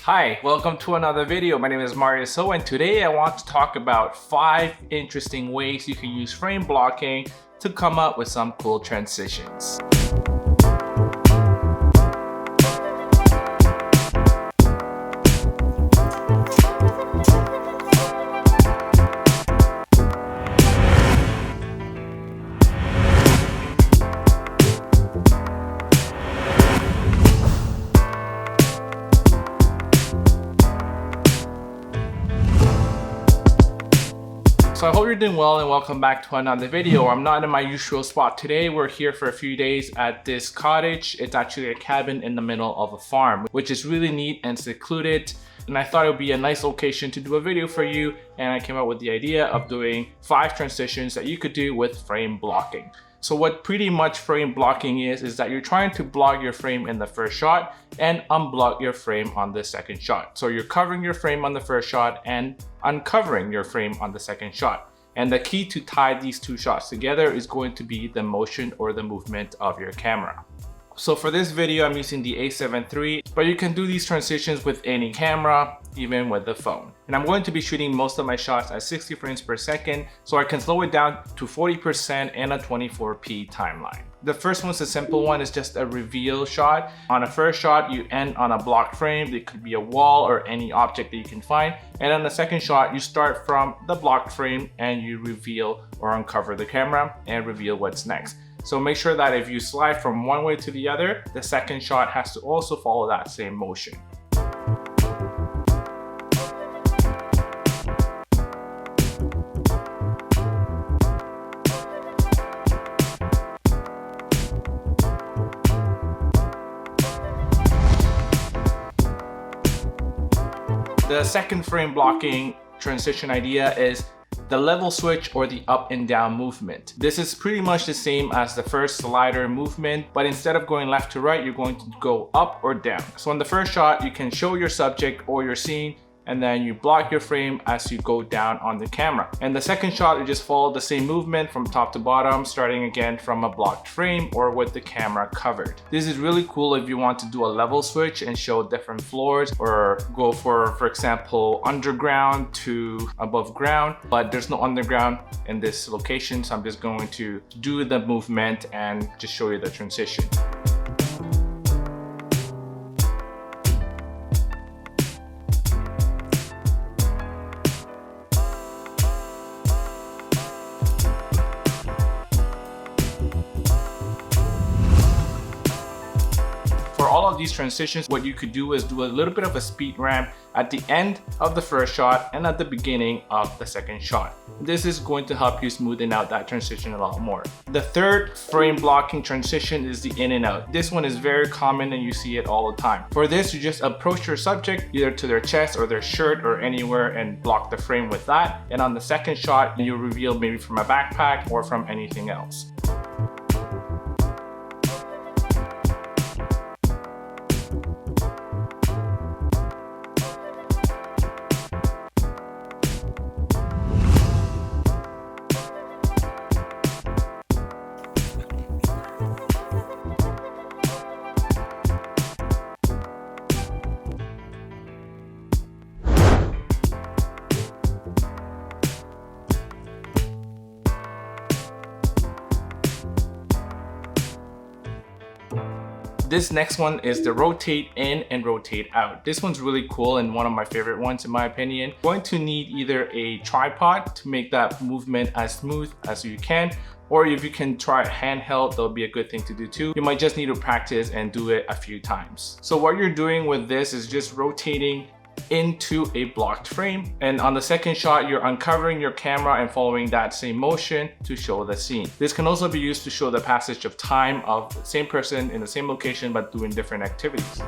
Hi, welcome to another video. My name is Mario So, and today I want to talk about 5 interesting ways you can use frame blocking to come up with some cool transitions. So I hope you're doing well and welcome back to another video. I'm not in my usual spot today. We're here for a few days at this cottage. It's actually a cabin in the middle of a farm, which is really neat and secluded. And I thought it would be a nice location to do a video for you. And I came up with the idea of doing 5 transitions that you could do with frame blocking. So what pretty much frame blocking is that you're trying to block your frame in the first shot and unblock your frame on the second shot. So you're covering your frame on the first shot and uncovering your frame on the second shot. And the key to tie these 2 shots together is going to be the motion or the movement of your camera. So for this video, I'm using the A7 III, but you can do these transitions with any camera, even with the phone. And I'm going to be shooting most of my shots at 60 frames per second, so I can slow it down to 40% and a 24p timeline. The first one's a simple one, it's just a reveal shot. On a first shot, you end on a blocked frame. It could be a wall or any object that you can find. And on the second shot, you start from the blocked frame and you reveal or uncover the camera and reveal what's next. So make sure that if you slide from one way to the other, the second shot has to also follow that same motion. The second frame blocking transition idea is the level switch or the up and down movement. This is pretty much the same as the first slider movement, but instead of going left to right, you're going to go up or down. So in the first shot, you can show your subject or your scene, and then you block your frame as you go down on the camera. And the second shot, you just follow the same movement from top to bottom, starting again from a blocked frame or with the camera covered. This is really cool if you want to do a level switch and show different floors, or go for example, underground to above ground, but there's no underground in this location. So I'm just going to do the movement and just show you the transition. For all of these transitions, what you could do is do a little bit of a speed ramp at the end of the first shot and at the beginning of the second shot. This is going to help you smoothen out that transition a lot more. The third frame blocking transition is the in and out. This one is very common and you see it all the time. For this, you just approach your subject either to their chest or their shirt or anywhere and block the frame with that. And on the second shot, you reveal maybe from a backpack or from anything else. This next one is the rotate in and rotate out. This one's really cool and one of my favorite ones in my opinion. You're going to need either a tripod to make that movement as smooth as you can, or if you can try handheld, that'll be a good thing to do too. You might just need to practice and do it a few times. So what you're doing with this is just rotating into a blocked frame, and on the second shot you're uncovering your camera and following that same motion to show the scene. This can also be used to show the passage of time of the same person in the same location but doing different activities.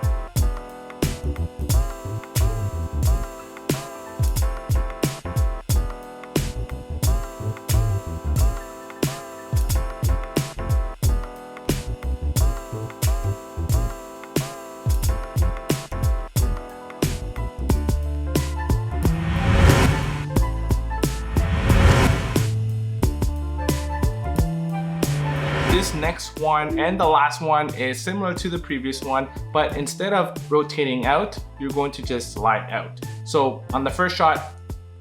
next one and the last one is similar to the previous one, but instead of rotating out, you're going to just slide out. So on the first shot,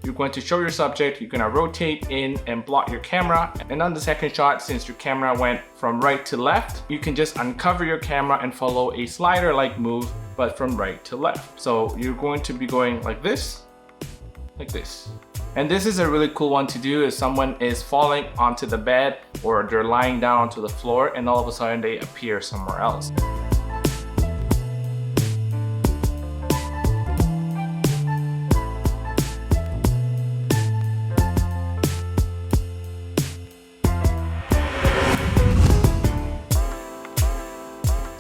you're going to show your subject, you're going to rotate in and block your camera. And on the second shot, since your camera went from right to left, you can just uncover your camera and follow a slider-like move, but from right to left. So you're going to be going like this. And this is a really cool one to do if someone is falling onto the bed or they're lying down onto the floor and all of a sudden they appear somewhere else.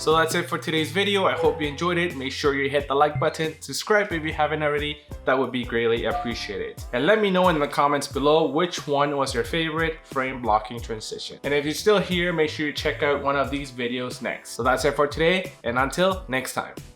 So that's it for today's video. I hope you enjoyed it. Make sure you hit the like button, subscribe if you haven't already. That would be greatly appreciated. And let me know in the comments below which one was your favorite frame blocking transition. And if you're still here, make sure you check out one of these videos next. So that's it for today, and until next time.